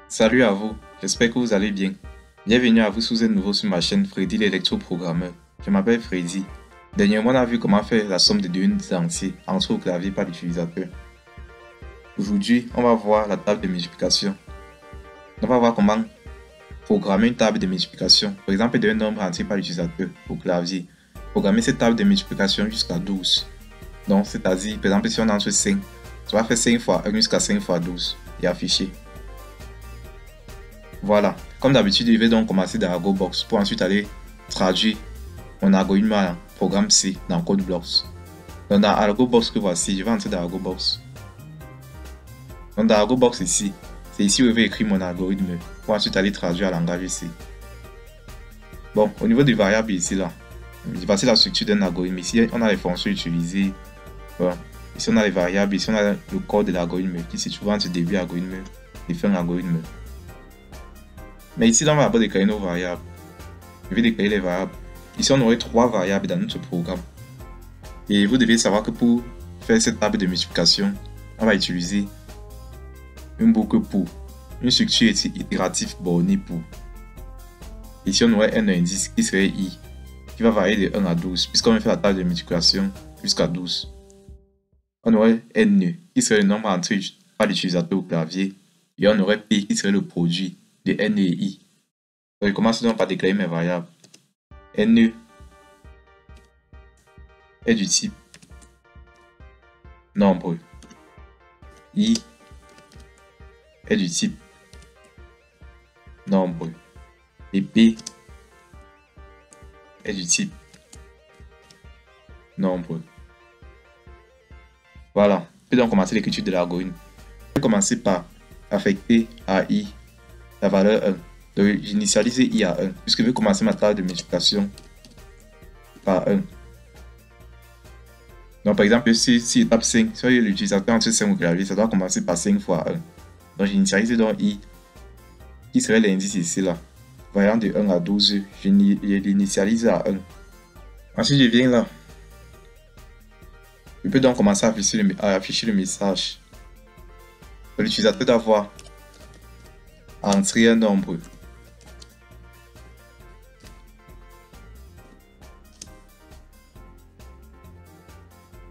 Salut à vous, j'espère que vous allez bien. Bienvenue à vous si vous êtes nouveau sur ma chaîne Freddy l'électroprogrammeur. Je m'appelle Freddy. Dernièrement, on a vu comment faire la somme de deux unité entiers entre au clavier par l'utilisateur. Aujourd'hui, on va voir la table de multiplication. On va voir comment programmer une table de multiplication, par exemple d'un nombre entier par l'utilisateur au clavier. Programmer cette table de multiplication jusqu'à 12. Donc, c'est-à-dire, par exemple, si on a entre 5, ça va faire 5 fois 1 jusqu'à 5 fois 12 et afficher. Voilà, comme d'habitude, je vais donc commencer dans ArgoBox pour ensuite aller traduire mon algorithme en programme C dans CodeBlocks. Donc dans ArgoBox que voici, je vais entrer dans ArgoBox. Donc dans ArgoBox ici, c'est ici où je vais écrire mon algorithme pour ensuite aller traduire à langage C. Bon, au niveau des variables ici là, voici la structure d'un algorithme. Ici, on a les fonctions utilisées. Bon, ici, on a les variables. Ici, on a le code de l'algorithme qui se trouve entre début algorithme et fin algorithme. Mais ici, on va d'abord déclarer nos variables. Je vais déclarer les variables. Ici, on aurait trois variables dans notre programme. Et vous devez savoir que pour faire cette table de multiplication, on va utiliser une boucle pour, une structure itérative bornée pour. Ici, on aurait un indice qui serait i, qui va varier de 1 à 12, puisqu'on va faire la table de multiplication jusqu'à 12. On aurait n, qui serait le nombre entré par l'utilisateur au clavier. Et on aurait p, qui serait le produit de n et i. Donc, je commence donc par déclarer mes variables. N est du type nombre. I est du type nombre. Et P est du type nombre. Voilà. Je peux donc commencer l'écriture de l'algorithme. Je vais commencer par affecter à I la valeur 1. Donc j'initialise I à 1, puisque je vais commencer ma table de multiplication par 1. Donc par exemple, si je tape 5, si l'utilisateur entre 5 au clavier, ça doit commencer par 5 fois 1. Donc j'initialise donc I, qui serait l'indice ici là. Variant de 1 à 12, je l'initialise à 1. Ensuite je viens là. Je peux donc commencer à afficher le message. L'utilisateur doit voir entrer un nombre.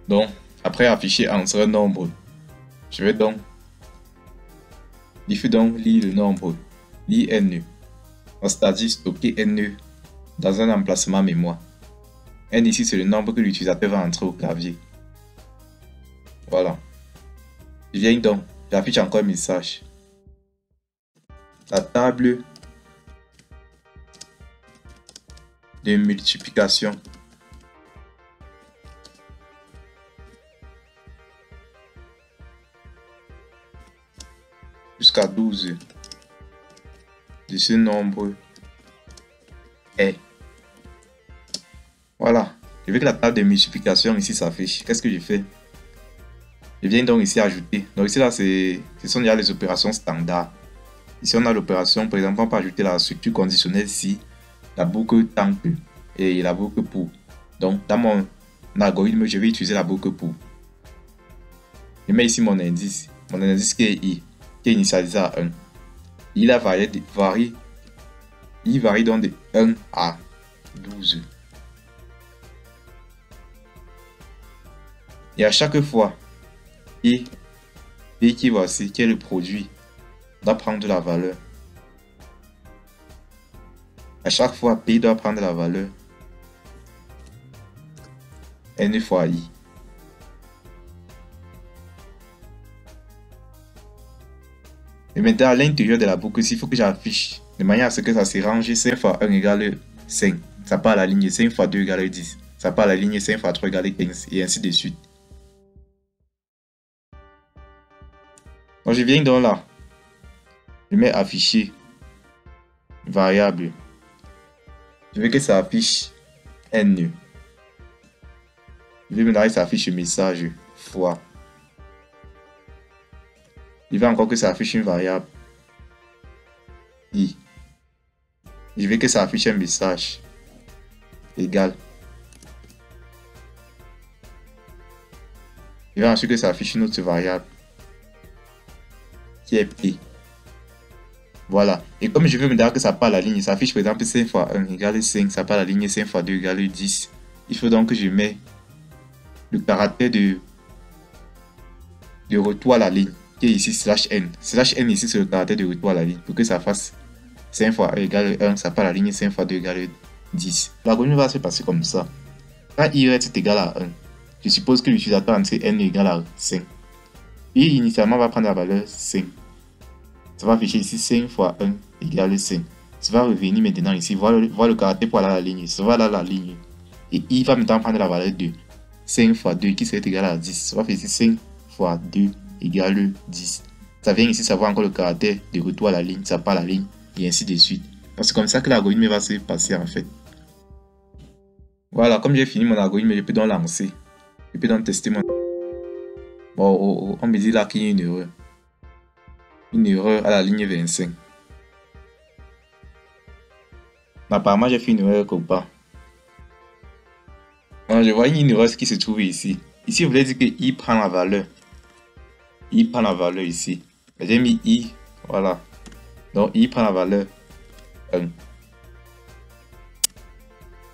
Donc, après afficher entrer un nombre, je vais donc lire le nombre, lire n, c'est-à-dire stocker n dans un emplacement mémoire. N ici, c'est le nombre que l'utilisateur va entrer au clavier. Voilà. Je viens donc, j'affiche encore un message. La table de multiplication jusqu'à 12 de ce nombre est. Voilà. Je veux que la table de multiplication ici s'affiche. Qu'est-ce que je fais? Je viens donc ici ajouter. Donc ici là, ce sont déjà les opérations standards. Ici on a l'opération, par exemple, on peut ajouter la structure conditionnelle ici, la boucle tant que et la boucle pour. Donc dans mon algorithme, je vais utiliser la boucle pour. Je mets ici mon indice qui est i, qui est initialisé à 1. Il a varie donc de 1 à 12. Et à chaque fois, P qui voici, qui est le produit, doit prendre la valeur. À chaque fois, P doit prendre la valeur n fois I. Et maintenant, à l'intérieur de la boucle, il faut que j'affiche de manière à ce que ça se range 5 fois 1 égale 5. Ça part à la ligne 5 fois 2 égale 10. Ça part à la ligne 5 fois 3 égale 15 et ainsi de suite. Donc je viens donc là. Je mets afficher variable. Je veux que ça affiche n. Je veux maintenant que ça affiche le message fois. Je veux encore que ça affiche une variable i. Je veux que ça affiche un message égal. Je veux ensuite que ça affiche une autre variable qui est p. Voilà. Et comme je veux me dire que ça part à la ligne, ça affiche par exemple 5 fois 1 égale 5, ça part à la ligne 5 fois 2 égale 10. Il faut donc que je mets le caractère de retour à la ligne, qui est ici slash n. Slash n ici, c'est le caractère de retour à la ligne, pour que ça fasse 5 fois 1 égale 1, ça part à la ligne 5 fois 2 égale 10. L'algorithme va se passer comme ça. Quand i est égal à 1, je suppose que l'utilisateur entier n est égal à 5. I initialement va prendre la valeur 5. Ça va afficher ici 5 fois 1 égale 5. Ça va revenir maintenant ici, voir le caractère pour aller à la ligne. Ça va aller à la ligne. Et i va maintenant prendre la valeur 2. 5 fois 2 qui serait égal à 10. Ça va faire ici 5 fois 2 égale 10. Ça vient ici savoir encore le caractère de retour à la ligne, ça part à la ligne, et ainsi de suite. Donc c'est comme ça que l'algorithme va se passer en fait. Voilà, comme j'ai fini mon algorithme, je peux donc lancer. Je peux donc tester mon... Bon, on me dit là qu'il y a une erreur. Une erreur à la ligne 25. Apparemment, j'ai fait une erreur quelque part. Alors, je vois une erreur qui se trouve ici. Ici, vous voulez dire que i prend la valeur. I prend la valeur ici. J'ai mis i, voilà. Donc, i prend la valeur 1.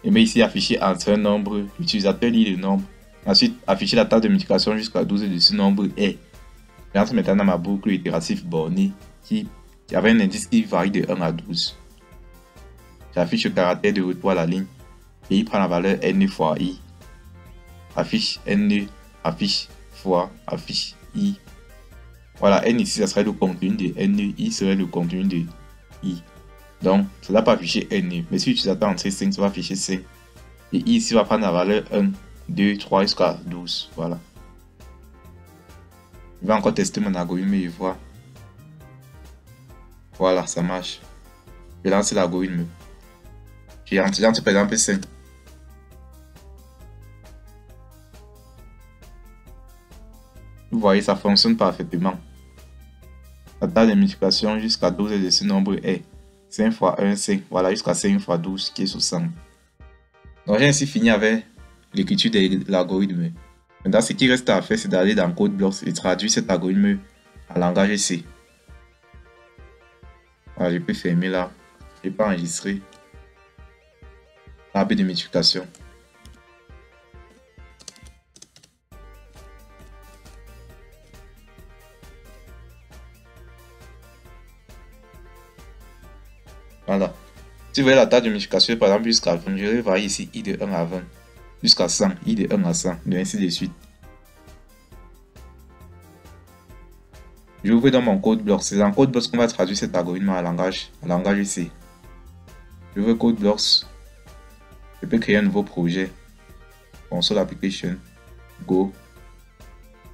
Et mais ici, afficher entre un nombre, l'utilisateur lit le nombre. Ensuite, afficher la table de multiplication jusqu'à 12 de ce nombre est. J'entre maintenant dans ma boucle itérative bornée qui avait un indice qui varie de 1 à 12. J'affiche le caractère de retour à la ligne et il prend la valeur n fois i. Affiche n, affiche fois, affiche i. Voilà, n ici, ça serait le contenu de n, i serait le contenu de i. Donc, cela peut afficher n, mais si l'utilisateur entre 5, ça va afficher 5. Et i ici va prendre la valeur 1, 2, 3 jusqu'à 12. Voilà. Je vais encore tester mon algorithme et voir. Voilà, ça marche. Je lance l'algorithme. J'ai rentré par exemple 5. Vous voyez, ça fonctionne parfaitement. La table de multiplication jusqu'à 12 de ce nombre est 5 fois 1, 5. Voilà, jusqu'à 5 fois 12 qui est 60. Donc j'ai ainsi fini avec l'écriture de l'algorithme. Maintenant, ce qui reste à faire, c'est d'aller dans CodeBlocks et traduire cet algorithme en langage C. Voilà, je peux fermer là. Je peux enregistrer. Table de multiplication. Voilà. Si vous voyez la table de multiplication, par exemple, jusqu'à 20, je vais varier ici i de 1 à 20. Jusqu'à 100, i de 1 à 100, et ainsi de suite. J'ouvre dans mon CodeBlocks. C'est dans CodeBlocks qu'on va traduire cet algorithme en langage C. J'ouvre CodeBlocks. Je peux créer un nouveau projet. Console Application. Go.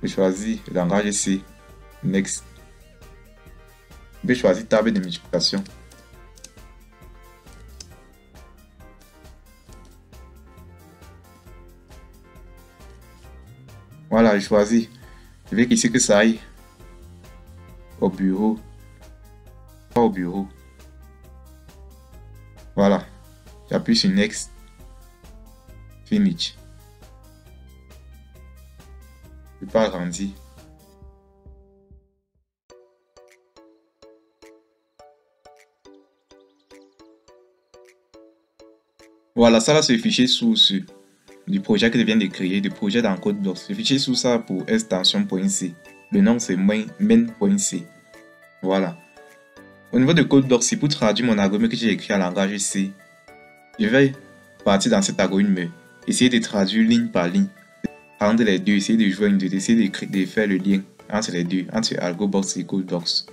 Je choisis le langage C. Next. Je vais choisir table de multiplication. Voilà, je choisis. Je veux qu'ici que ça aille au bureau. Pas au bureau. Voilà. J'appuie sur Next. Finish. Je peux agrandir. Voilà, ça là c'est le fichier source du projet que je viens de créer, du projet dans CodeBlocks. Le fichier source ça pour extension.c. Le nom c'est main.c. Voilà. Au niveau de CodeBlocks, c'est pour traduire mon algorithme que j'ai écrit en langage C. Je vais partir dans cet algorithme, essayer de traduire ligne par ligne, prendre les deux, essayer de joindre, essayer de faire le lien entre les deux, entre AlgoBox et CodeBlocks.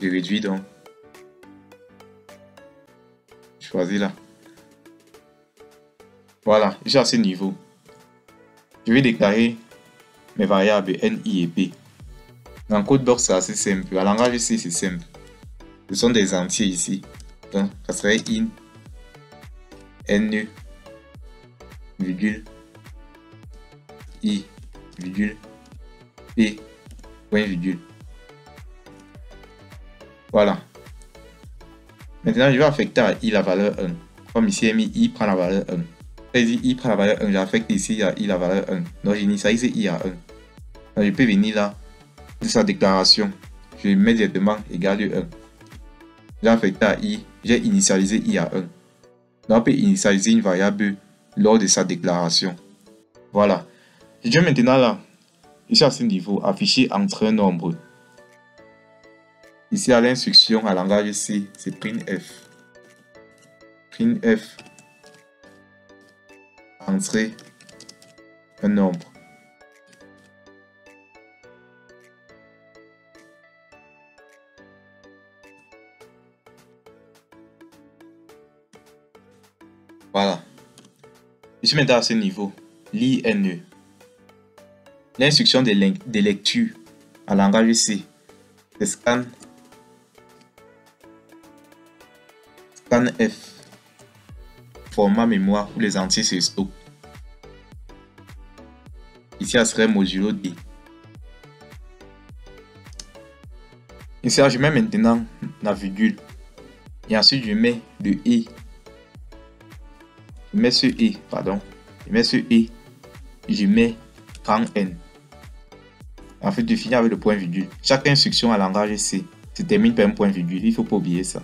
Je réduis donc. Je choisis là. Voilà, j'ai à ce niveau. Je vais déclarer mes variables n, i et p. Dans CodeBlocks, c'est assez simple. En langage C, c'est simple. Ce sont des entiers ici. Donc, ça serait in n, virgule, i, virgule, p, point, virgule. Voilà. Maintenant, je vais affecter à i la valeur 1. Comme ici, j'ai mis i prend la valeur 1. J'ai dit i prend la valeur 1, j'affecte ici à i la valeur 1. Donc, j'initialise i à 1. Donc, je peux venir là, de sa déclaration. je mets directement égal 1. J'ai affecté à i, j'ai initialisé i à 1. Donc on peut initialiser une variable lors de sa déclaration. Voilà. Je vais maintenant là, ici à ce niveau, afficher entre un nombre. Ici à l'instruction à langage C, c'est printf. Printf entrer un nombre. Voilà. Je suis maintenant à ce niveau. L'INE. L'instruction de lecture en langage C, c'est scan F. Format mémoire où les entiers se stockent. Ici, ça serait modulo D. Ici, je mets maintenant la virgule. Et ensuite, je mets le E. Je mets ce E, pardon. Je mets ce E. Je mets grand N. Ensuite, je finis avec le point virgule. Chaque instruction à langage C se termine par un point virgule. Il ne faut pas oublier ça.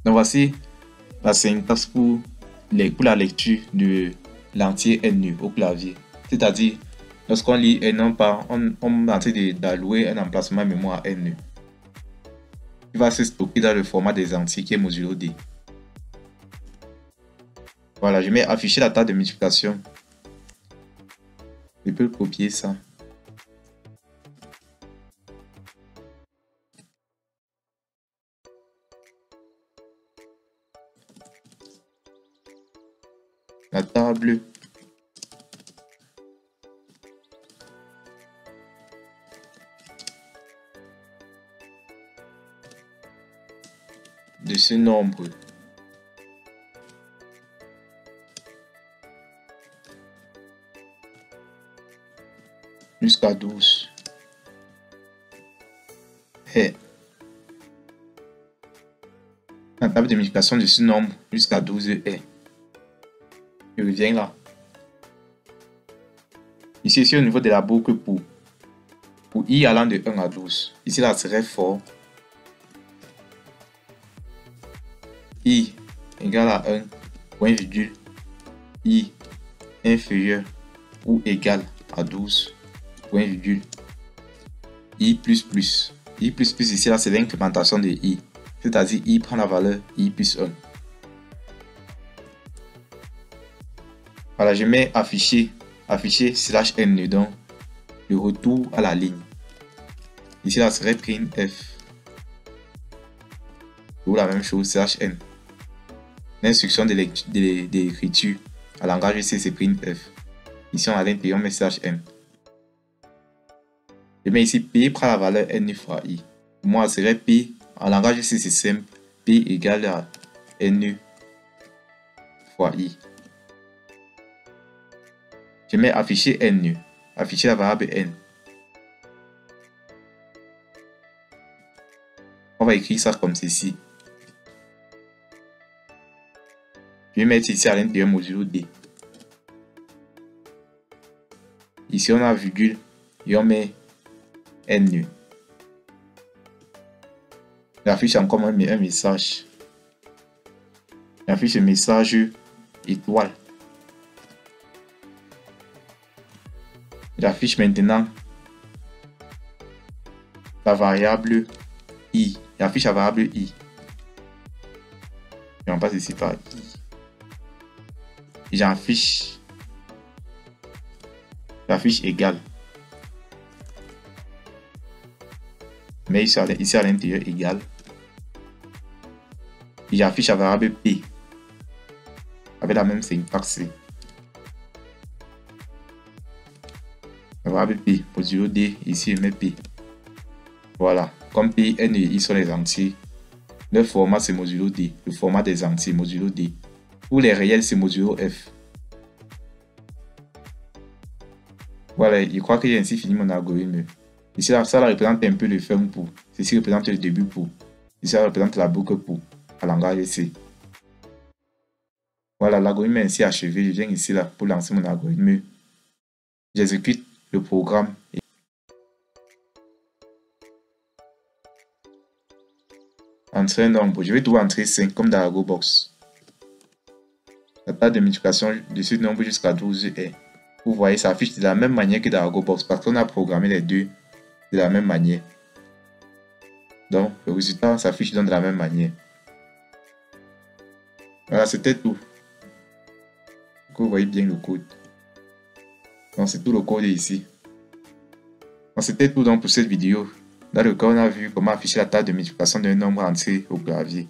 Donc, voici la syntaxe pour la lecture de l'entier NU au clavier. C'est-à-dire, lorsqu'on lit N, on est en train d'allouer un emplacement mémoire à NU. Il va se stocker dans le format des entiers qui est modulo D. Voilà, je mets afficher la table de multiplication. Je peux copier ça. La table de ce nombre. Jusqu'à 12. Et la table de multiplication de ce nombre jusqu'à 12 est. Je reviens là. Ici au niveau de la boucle pour i allant de 1 à 12. Ici là serait fort. I égale à 1, point virgule, i inférieur ou égal à 12, point virgule, i plus plus. I plus plus ici là c'est l'incrémentation de i. C'est-à-dire i prend la valeur i plus 1. Voilà, je mets afficher slash n donc le retour à la ligne. Ici là serait printf. Ou la même chose slash n. L'instruction d'écriture à langage C c'est printf. Ici on a l'intérieur on met slash n. Je mets ici p prend la valeur n fois i. Pour moi serait p en langage C c'est simple. P égale à n fois i. Je mets afficher n, afficher la variable n. On va écrire ça comme ceci. Je vais mettre ici à l'intérieur modulo D. Ici on a virgule et on met n. J'affiche encore un message. J'affiche le message étoile. J'affiche maintenant la variable i. J'affiche la variable i. Et on passe ici par i. Et j'affiche égal. Mais ici à l'intérieur égal. Et j'affiche la variable p. Avec la même syntaxe. La variable p, modulo d, ici je mets p. Voilà, comme p, n et i sont les entiers. Le format c'est modulo d, le format des entiers modulo d. Pour les réels c'est modulo f. Voilà, je crois que j'ai ainsi fini mon algorithme. Ici ça représente un peu le fin pour. Ceci représente le début pour. Ici ça représente la boucle pour. À langage C. Voilà, l'algorithme est ainsi achevé. Je viens ici là pour lancer mon algorithme. J'exécute le programme. entrer un nombre. Je vais tout entrer 5 comme dans Argo Box. La table de multiplication de ce nombre jusqu'à 12 est. Vous voyez, ça affiche de la même manière que dans Argo Box parce qu'on a programmé les deux de la même manière. Donc, le résultat s'affiche de la même manière. Voilà, c'était tout. Vous voyez bien le code. Donc, c'est tout le code ici. Donc, c'était tout donc pour cette vidéo. Dans le cas, on a vu comment afficher la table de multiplication d'un nombre entier au clavier.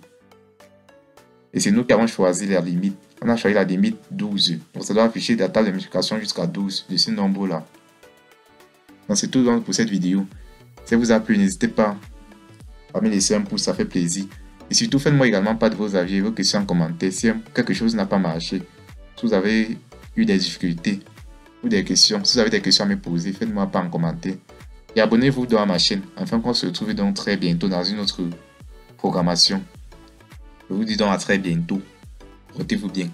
Et c'est nous qui avons choisi la limite. On a choisi la limite 12. Donc, ça doit afficher la table de multiplication jusqu'à 12 de ce nombre-là. Donc, c'est tout donc pour cette vidéo. Si ça vous a plu, n'hésitez pas à me laisser un pouce, ça fait plaisir. Et surtout, faites-moi également part de vos avis et vos questions en commentaire. Si quelque chose n'a pas marché, si vous avez eu des difficultés ou des questions, si vous avez des questions à me poser, faites-moi part en commentaire. Et abonnez-vous dans ma chaîne, afin qu'on se retrouve donc très bientôt dans une autre programmation. Je vous dis donc à très bientôt. Portez-vous bien.